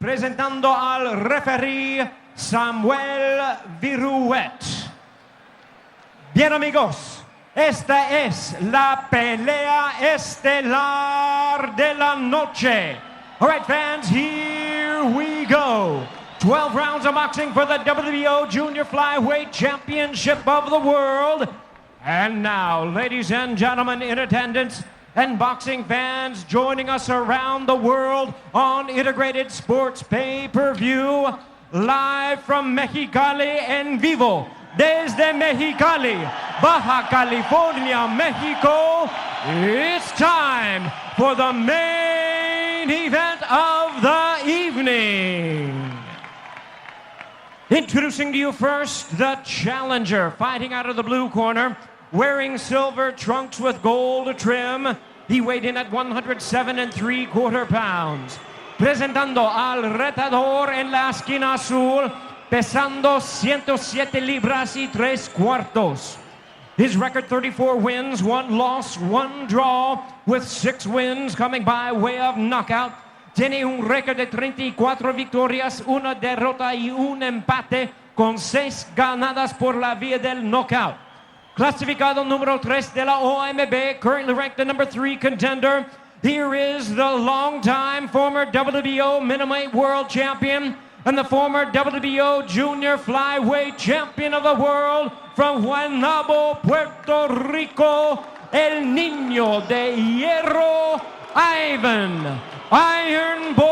presentando al referee Samuel Viruet. Bien, amigos, esta es la pelea estelar de la noche. All right, fans, here we go. 12 rounds of boxing for the WBO Junior Flyweight Championship of the World. And now, ladies and gentlemen in attendance and boxing fans joining us around the world on Integrated Sports Pay-Per-View, live from Mexicali en vivo, desde Mexicali, Baja California, Mexico, it's time for the main event of the evening. Introducing to you first, the challenger, fighting out of the blue corner, wearing silver trunks with gold trim. He weighed in at 107 3/4 pounds. Presentando al retador en la esquina azul, pesando 107 libras y 3/4. His record 34 wins, 1 loss, 1 draw, with 6 wins coming by way of knockout. Tiene un récord de 34 victorias, 1 derrota y 1 empate, con 6 ganadas por la vía del knockout. Clasificado número 3 de la OMB, currently ranked the number 3 contender. Here is the longtime former WBO Middleweight World Champion and the former WBO Junior Flyweight Champion of the World from Guaynabo, Puerto Rico, El Niño de Hierro, Ivan Iron Boy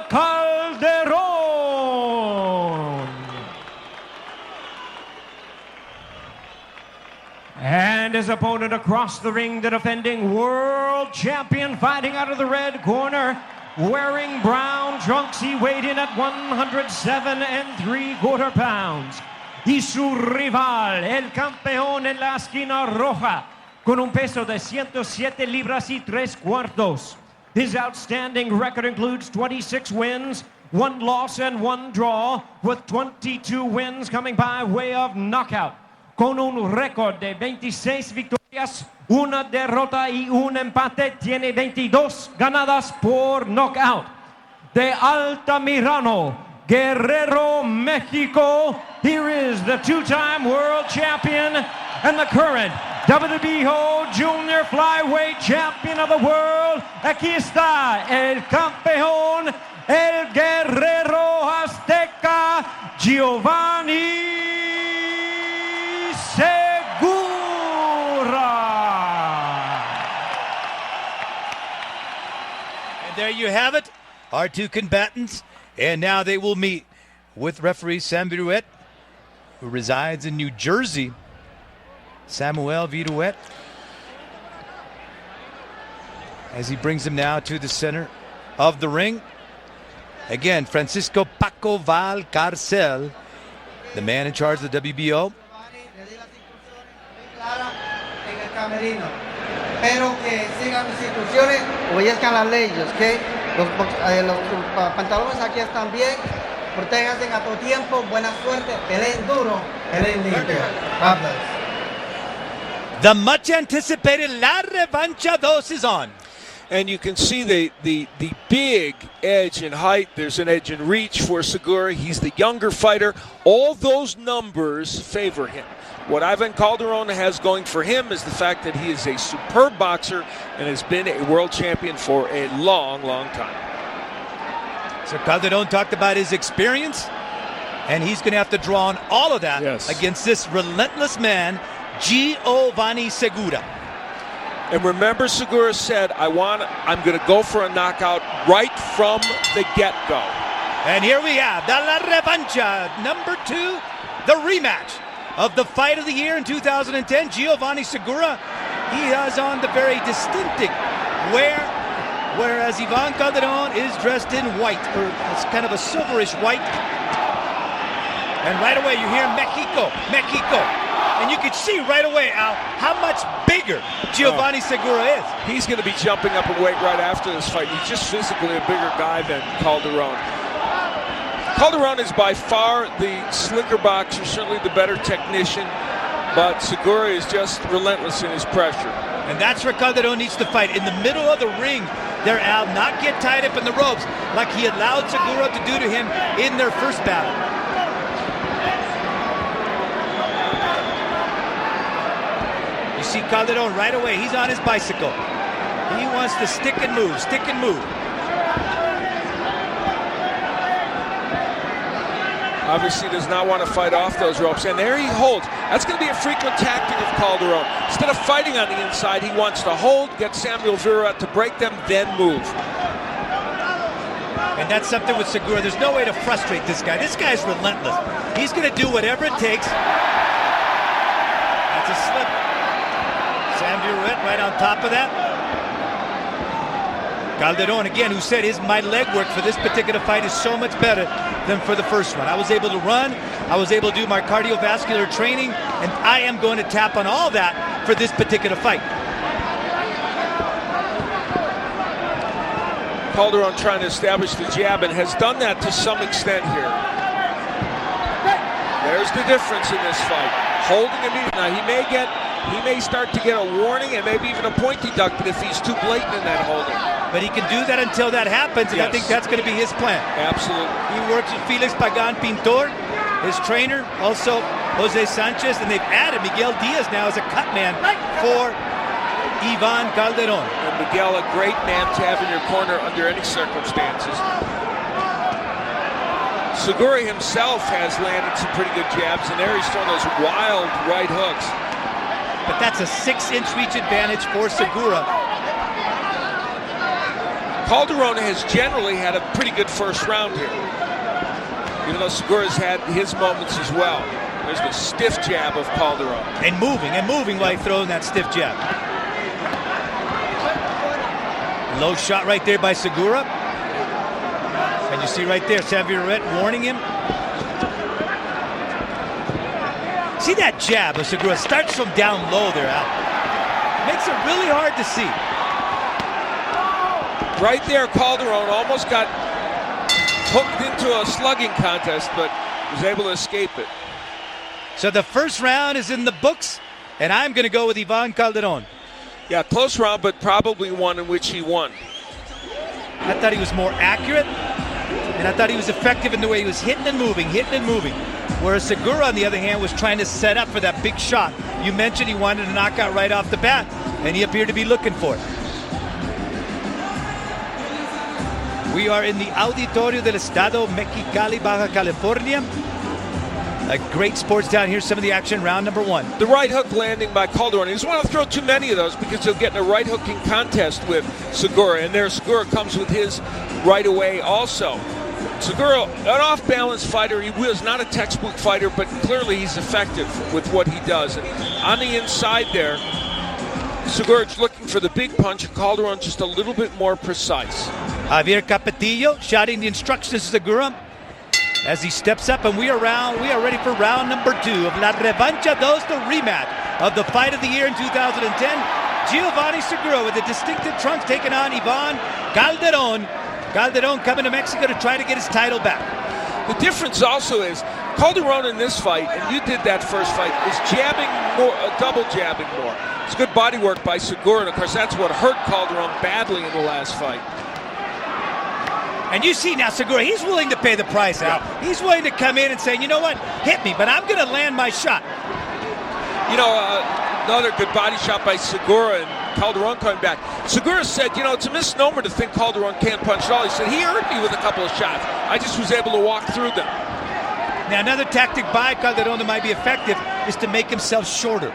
Calderon. And his opponent across the ring, the defending world champion, fighting out of the red corner, wearing brown trunks. He weighed in at 107 3/4 pounds. Y su rival, el campeón en la esquina roja, con un peso de 107 libras y 3/4. His outstanding record includes 26 wins, 1 loss and 1 draw, with 22 wins coming by way of knockout. Con un récord de 26 victorias, 1 derrota y 1 empate, tiene 22 ganadas por knockout. De Altamirano, Guerrero, Mexico, here is the 2-time world champion and the current WBO Junior Flyweight Champion of the World. Aquí está el campeón, el guerrero azteca, Giovani Segura. And there you have it, our 2 combatants. And now they will meet with referee Sam Viruet, who resides in New Jersey. Samuel Viruet, as he brings him now to the center of the ring. Again, Francisco Paco Valcarcel, the man in charge of the WBO. Pero que sigan las instrucciones, obedezcan las leyes, que los pantalones aquí están bien, protéjanse a todo tiempo, buena suerte, peleen duro, peleen limpio. God bless. The much anticipated La Revancha 2 is on. And you can see the big edge in height. There's an edge in reach for Segura. He's the younger fighter. All those numbers favor him. What Ivan Calderon has going for him is the fact that he is a superb boxer and has been a world champion for a long, long time. So Calderon talked about his experience, and he's going to have to draw on all of that against this relentless man, Giovani Segura. And remember, Segura said, I'm going to go for a knockout right from the get-go. And here we have the La Revancha, number 2, the rematch of the fight of the year in 2010, Giovani Segura. He has on the very distinctive wear, whereas Ivan Calderon is dressed in white, or it's kind of a silverish white. And right away you hear Mexico, Mexico. And you can see right away, Al, how much bigger Giovani Segura is. He's going to be jumping up in weight right after this fight. He's just physically a bigger guy than Calderon. Calderon is by far the slicker boxer, certainly the better technician, but Segura is just relentless in his pressure. And that's where Calderon needs to fight, in the middle of the ring, there, Al, not get tied up in the ropes like he allowed Segura to do to him in their first battle. You see Calderon right away. He's on his bicycle. He wants to stick and move, stick and move. Obviously does not want to fight off those ropes, and there he holds. That's going to be a frequent tactic of Calderon. Instead of fighting on the inside, he wants to hold, get Samuel Vera to break them, then move. And that's something with Segura. There's no way to frustrate this guy. This guy's relentless. He's going to do whatever it takes. That's a slip. Samuel Vera right on top of that. Calderon, again, who said my leg work for this particular fight is so much better than for the first one. I was able to run, I was able to do my cardiovascular training, and I am going to tap on all that for this particular fight. Calderon trying to establish the jab and has done that to some extent here. There's the difference in this fight. Holding immediately. Now he may start to get a warning and maybe even a point deducted if he's too blatant in that holding. But he can do that until that happens, and yes. I think that's going to be his plan. Absolutely. He works with Felix Pagan Pintor, his trainer, also Jose Sanchez, and they've added Miguel Diaz now as a cut man for Ivan Calderon. And Miguel, a great man to have in your corner under any circumstances. Segura himself has landed some pretty good jabs, and there he's throwing those wild right hooks. But that's a 6-inch reach advantage for Segura. Calderon has generally had a pretty good first round here, even though Segura's had his moments as well. There's the stiff jab of Calderon. And moving while he's throwing that stiff jab. Low shot right there by Segura. And you see right there, Samuel Vera warning him. See that jab of Segura starts from down low there, Al. Makes it really hard to see. Right there, Calderon almost got hooked into a slugging contest, but was able to escape it. So the first round is in the books, and I'm going to go with Ivan Calderon. Yeah, close round, but probably one in which he won. I thought he was more accurate, and I thought he was effective in the way he was hitting and moving. Whereas Segura, on the other hand, was trying to set up for that big shot. You mentioned he wanted a knockout right off the bat, and he appeared to be looking for it. We are in the Auditorio del Estado Mexicali, Baja California. A great sports town. Here's some of the action, round number one. The right hook landing by Calderon. He doesn't want to throw too many of those because he'll get in a right hooking contest with Segura. And there Segura comes with his right away also. Segura, an off-balance fighter. He was not a textbook fighter, but clearly he's effective with what he does. And on the inside there, Segura's looking for the big punch. Calderon just a little bit more precise. Javier Capetillo shouting the instructions to Segura as he steps up, and we are ready for round number 2 of La Revancha 2, the rematch of the fight of the year in 2010. Giovani Segura with the distinctive trunks taking on Ivan Calderon. Calderon coming to Mexico to try to get his title back. The difference also is Calderon in this fight, and you did that first fight, is jabbing more, double jabbing more. It's good body work by Segura, and of course that's what hurt Calderon badly in the last fight. And you see now Segura, he's willing to pay the price out. Yeah. He's willing to come in and say, you know what, hit me, but I'm going to land my shot. You know, another good body shot by Segura, and Calderon coming back. Segura said, you know, it's a misnomer to think Calderon can't punch at all. He said, he hurt me with a couple of shots. I just was able to walk through them. Now, another tactic by Calderon that might be effective is to make himself shorter.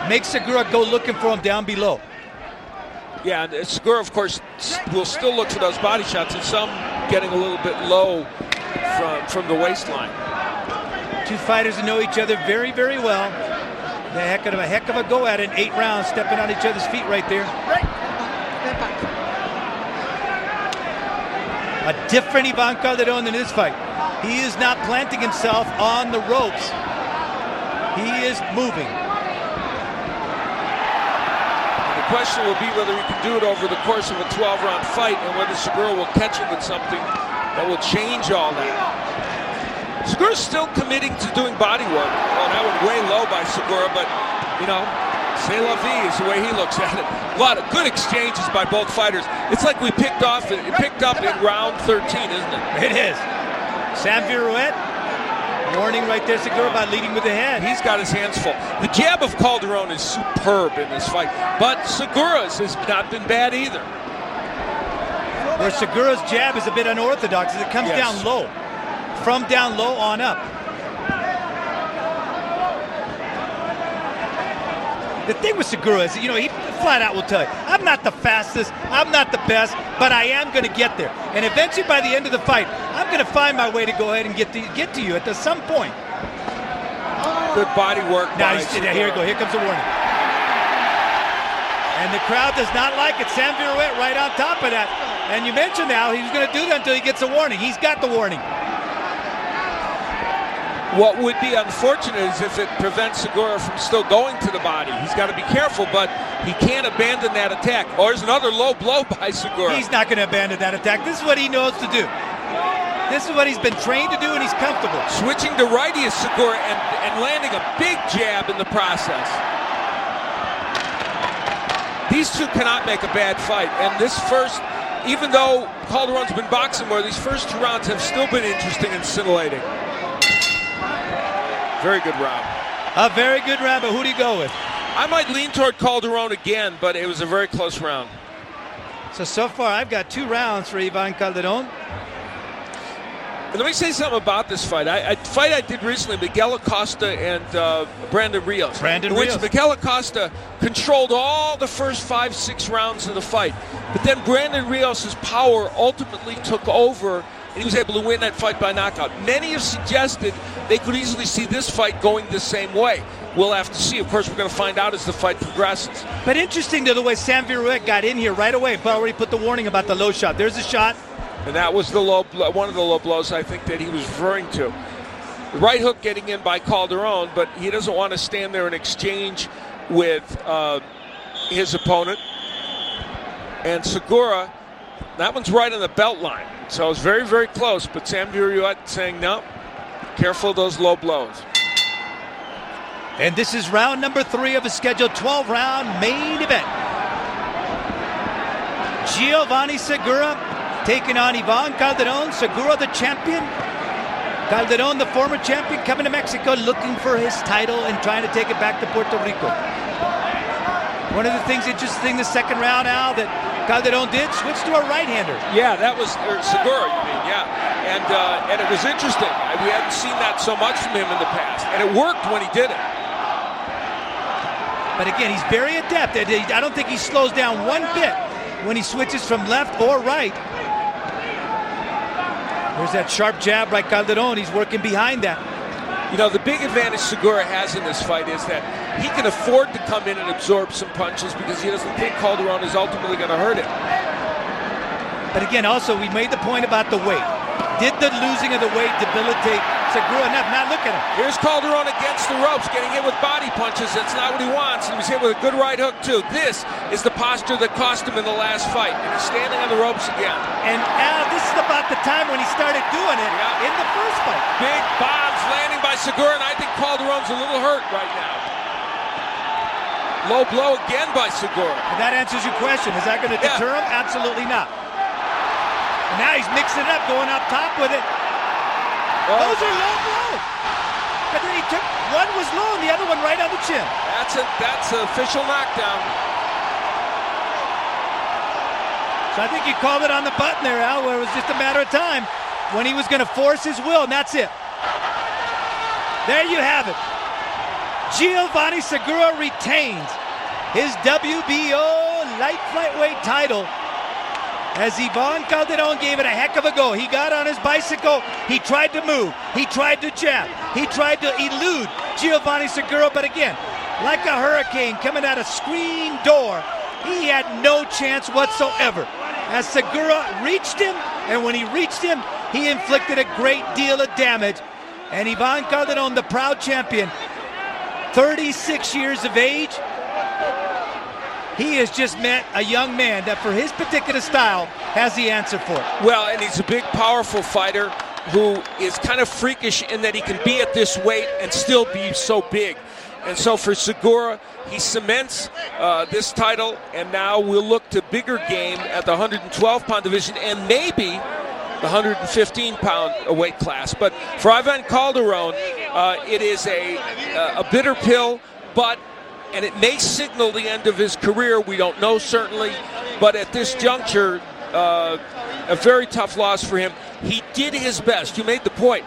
Make Segura go looking for him down below. Yeah, and Segura, of course, will still look for those body shots, and some getting a little bit low from the waistline. Two fighters that know each other very, very well. A heck of a go at it in 8 rounds, stepping on each other's feet right there. A different Ivan Calderon in this fight. He is not planting himself on the ropes. He is moving. The question will be whether he can do it over the course of a 12-round fight, and whether Segura will catch him with something that will change all that. Segura's still committing to doing body work. Well, that went way low by Segura, but, you know, C'est la vie is the way he looks at it. A lot of good exchanges by both fighters. It's like we picked up in round 13, isn't it? It is. Sam Viruet, warning right there, Segura, about leading with the head. He's got his hands full. The jab of Calderon is superb in this fight, but Segura's has not been bad either. Where Segura's jab is a bit unorthodox as it comes down low. From down low on up. The thing with Segura is, he flat out will tell you, I'm not the fastest, I'm not the best, but I am going to get there. And eventually by the end of the fight, I'm going to find my way to go ahead and get to you at some point. Good body work. Now, here we go. Here comes the warning. And the crowd does not like it. Sam Viruet right on top of that. And you mentioned now he's going to do that until he gets a warning. He's got the warning. What would be unfortunate is if it prevents Segura from still going to the body. He's got to be careful, but he can't abandon that attack. Oh, there's another low blow by Segura. He's not going to abandon that attack. This is what he knows to do. This is what he's been trained to do, and he's comfortable. Switching to righty is Segura and landing a big jab in the process. These two cannot make a bad fight. And this first, even though Calderon's been boxing more, these first 2 rounds have still been interesting and scintillating. Very good round. A very good round, but who do you go with? I might lean toward Calderon again, but it was a very close round. So far, I've got 2 rounds for Ivan Calderon. And let me say something about this fight. A fight I did recently, Miguel Acosta and Brandon Rios. In which Miguel Acosta controlled all the first 5-6 rounds of the fight. But then Brandon Rios' power ultimately took over, and he was able to win that fight by knockout. Many have suggested they could easily see this fight going the same way. We'll have to see. Of course, we're going to find out as the fight progresses. But interesting to the way Sam Viruet got in here right away, but already put the warning about the low shot. There's a shot. And that was one of the low blows I think that he was referring to. The right hook getting in by Calderon, but he doesn't want to stand there and exchange with his opponent. And Segura, that one's right on the belt line. So it was very, very close, but Sam Viruet saying, no, careful of those low blows. And this is round number 3 of a scheduled 12-round main event. Giovani Segura taking on Ivan Calderon. Segura, the champion. Calderon, the former champion, coming to Mexico looking for his title and trying to take it back to Puerto Rico. One of the things interesting the second round, Al, that Calderon did switch to a right-hander. Yeah, that was Segura, you mean, yeah. And it was interesting. We hadn't seen that so much from him in the past. And it worked when he did it. But again, he's very adept. I don't think he slows down one bit when he switches from left or right. There's that sharp jab by Calderon. He's working behind that. The big advantage Segura has in this fight is that he can afford to come in and absorb some punches because he doesn't think Calderon is ultimately going to hurt him. But again, also, we made the point about the weight. Did the losing of the weight debilitate Segura enough? Now look at him. Here's Calderon against the ropes, getting hit with body punches. That's not what he wants. And he was hit with a good right hook, too. This is the posture that cost him in the last fight. And he's standing on the ropes again. And Al, this is about the time when he started doing it in the first fight. Big bombs landing by Segura, and I think Calderon's a little hurt right now. Low blow again by Segura. And that answers your question. Is that going to deter him? Absolutely not. And now he's mixing it up, going up top with it. Those are low blows. But then he took, one was low and the other one right on the chin. That's an official knockdown. So I think you called it on the button there, Al, where it was just a matter of time when he was going to force his will, and that's it. There you have it. Giovani Segura retains his WBO light flyweight title as Ivan Calderon gave it a heck of a go. He got on his bicycle, he tried to move, he tried to jab, he tried to elude Giovani Segura, but again, like a hurricane coming out a screen door, he had no chance whatsoever. As Segura reached him, and when he reached him, he inflicted a great deal of damage. And Ivan Calderon, the proud champion, 36 years of age, he has just met a young man that for his particular style has the answer for it. Well, and he's a big, powerful fighter who is kind of freakish in that he can be at this weight and still be so big. And so for Segura, he cements this title, and now we'll look to bigger game at the 112-pound division and maybe the 115-pound weight class. But for Ivan Calderon, it is a bitter pill, and it may signal the end of his career. We don't know certainly, but at this juncture, a very tough loss for him. He did his best. You made the point.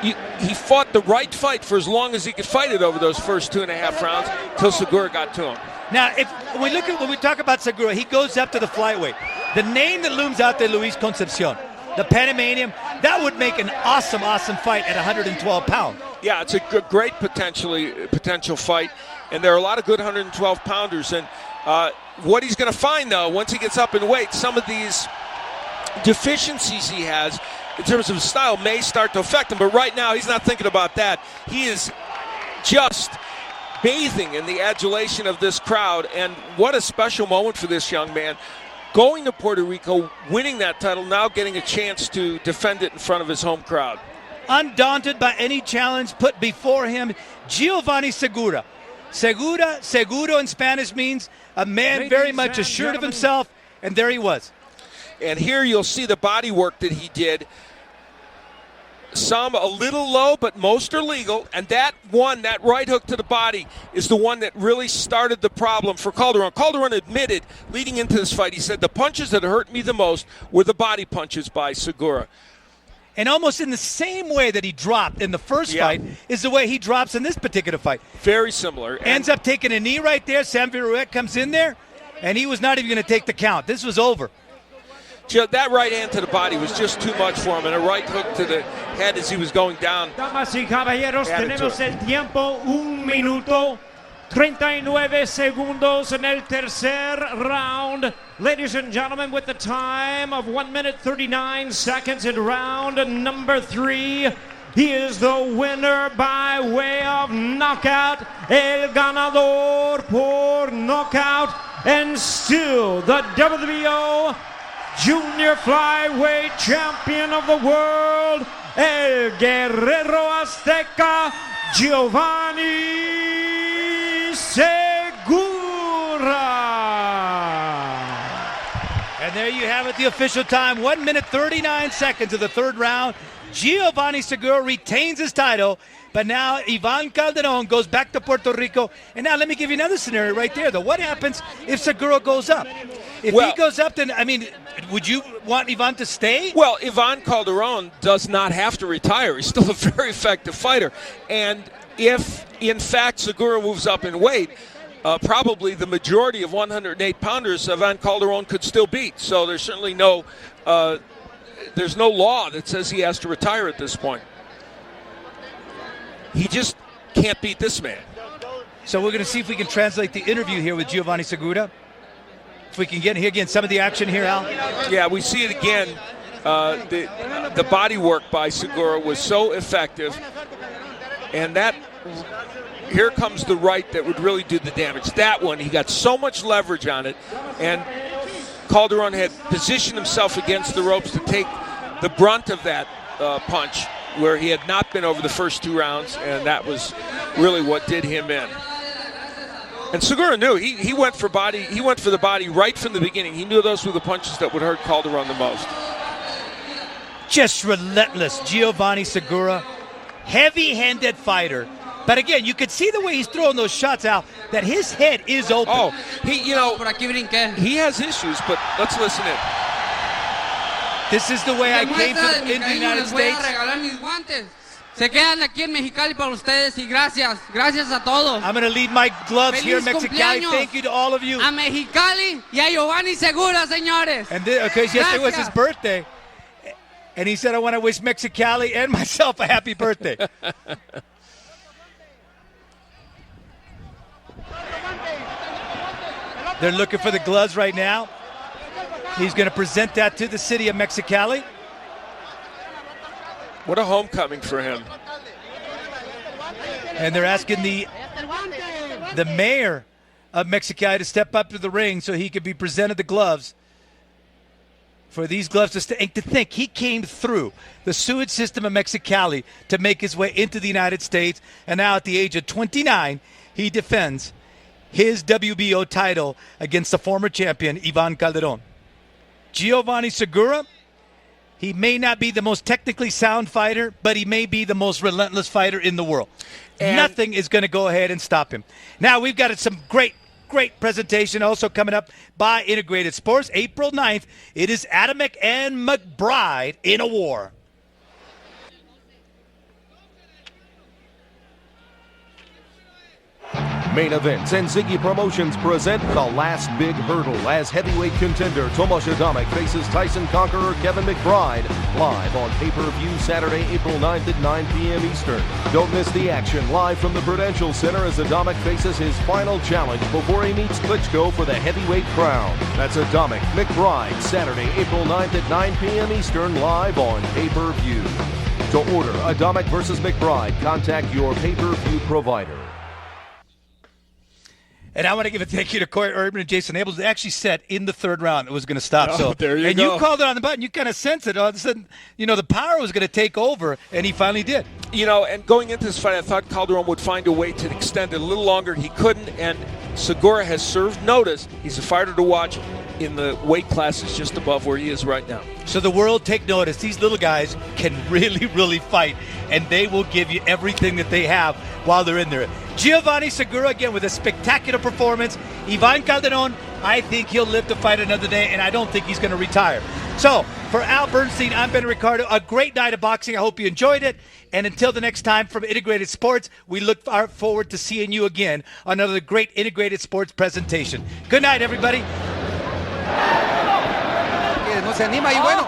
He fought the right fight for as long as he could fight it over those first 2.5 rounds until Segura got to him. Now, when we talk about Segura, he goes up to the flyweight. The name that looms out there, Luis Concepcion, the Panamanian, that would make an awesome fight at 112 pounds. Yeah, it's a great potential fight, and there are a lot of good 112-pounders. And what he's going to find, though, once he gets up in weight, some of these deficiencies he has in terms of his style may start to affect him. But right now, he's not thinking about that. He is just bathing in the adulation of this crowd, and what a special moment for this young man. Going to Puerto Rico, winning that title, now getting a chance to defend it in front of his home crowd. Undaunted by any challenge put before him, Giovani Segura. Seguro in Spanish means a man very much assured of himself, and there he was. And here you'll see the body work that he did. Some a little low, but most are legal. And that right hook to the body, is the one that really started the problem for Calderon. Calderon admitted leading into this fight, he said, the punches that hurt me the most were the body punches by Segura. And almost in the same way that he dropped in the first fight is the way he drops in this particular fight. Very similar. Ends up taking a knee right there. Sam Viruet comes in there, and he was not even going to take the count. This was over. That right hand to the body was just too much for him, and a right hook to the head as he was going down. Damas y caballeros, tenemos el tiempo, 1 minuto, 39 segundos en el tercer round. Ladies and gentlemen, with the time of 1 minute 39 seconds in round number 3, he is the winner by way of knockout, el ganador por knockout, and still the WBO Junior Flyweight Champion of the world, el Guerrero Azteca, Giovani Segura. And there you have it, the official time, 1 minute 39 seconds of the third round. Giovani Segura retains his title, but now Ivan Calderon goes back to Puerto Rico. And now let me give you another scenario right there, though. What happens if Segura goes up? If he goes up, then, would you want Ivan to stay? Well, Ivan Calderon does not have to retire. He's still a very effective fighter. And if, in fact, Segura moves up in weight, probably the majority of 108-pounders Ivan Calderon could still beat. So there's certainly there's no law that says he has to retire at this point. He just can't beat this man. So we're going to see if we can translate the interview here with Giovani Segura. If we can get here again some of the action here, Al. Yeah, we see it again. The body work by Segura was so effective, and here comes the right that would really do the damage. That one, he got so much leverage on it, and Calderon had positioned himself against the ropes to take the brunt of that punch, where he had not been over the first 2 rounds, and that was really what did him in. And Segura knew he went for the body right from the beginning. He knew those were the punches that would hurt Calderon the most. Just relentless, Giovani Segura, heavy-handed fighter. But again, you could see the way he's throwing those shots out, that his head is open. Oh, he has issues, but let's listen in. This is the way I came in the United States. Se quedan aquí en Mexicali para ustedes y gracias a todos. I'm going to leave my gloves here in Mexicali. Thank you to all of you. A Mexicali y a Giovani Segura, señores. And yesterday was his birthday. And he said, I want to wish Mexicali and myself a happy birthday. They're looking for the gloves right now. He's going to present that to the city of Mexicali. What a homecoming for him. And they're asking the mayor of Mexicali to step up to the ring so he could be presented the gloves. For these gloves to think he came through the sewage system of Mexicali to make his way into the United States. And now at the age of 29, he defends his WBO title against the former champion, Ivan Calderon. Giovani Segura, he may not be the most technically sound fighter, but he may be the most relentless fighter in the world. And nothing is going to go ahead and stop him. Now, we've got some great presentation also coming up by Integrated Sports. April 9th, it is Adamek and McBride in a war. Main Events and Ziggy Promotions present The Last Big Hurdle as heavyweight contender Tomasz Adamek faces Tyson conqueror Kevin McBride live on pay-per-view Saturday, April 9th at 9 p.m. Eastern. Don't miss the action live from the Prudential Center as Adamek faces his final challenge before he meets Klitschko for the heavyweight crown. That's Adamek McBride, Saturday, April 9th at 9 p.m. Eastern, live on pay-per-view. To order Adamek versus McBride, contact your pay-per-view provider. And I want to give a thank you to Corey Urban and Jason Abels. They actually said in the third round it was going to stop. Oh, there you go. And you called it on the button. You kind of sensed it. All of a sudden, the power was going to take over, and he finally did. And going into this fight, I thought Calderon would find a way to extend it a little longer. He couldn't, and Segura has served notice. He's a fighter to watch in the weight classes just above where he is right now. So the world, take notice. These little guys can really, really fight, and they will give you everything that they have while they're in there. Giovani Segura, again, with a spectacular performance. Ivan Calderon, I think he'll live to fight another day, and I don't think he's going to retire. So, for Al Bernstein, I'm Ben Ricardo. A great night of boxing. I hope you enjoyed it. And until the next time from Integrated Sports, we look forward to seeing you again on another great Integrated Sports presentation. Good night, everybody. No se anima y bueno,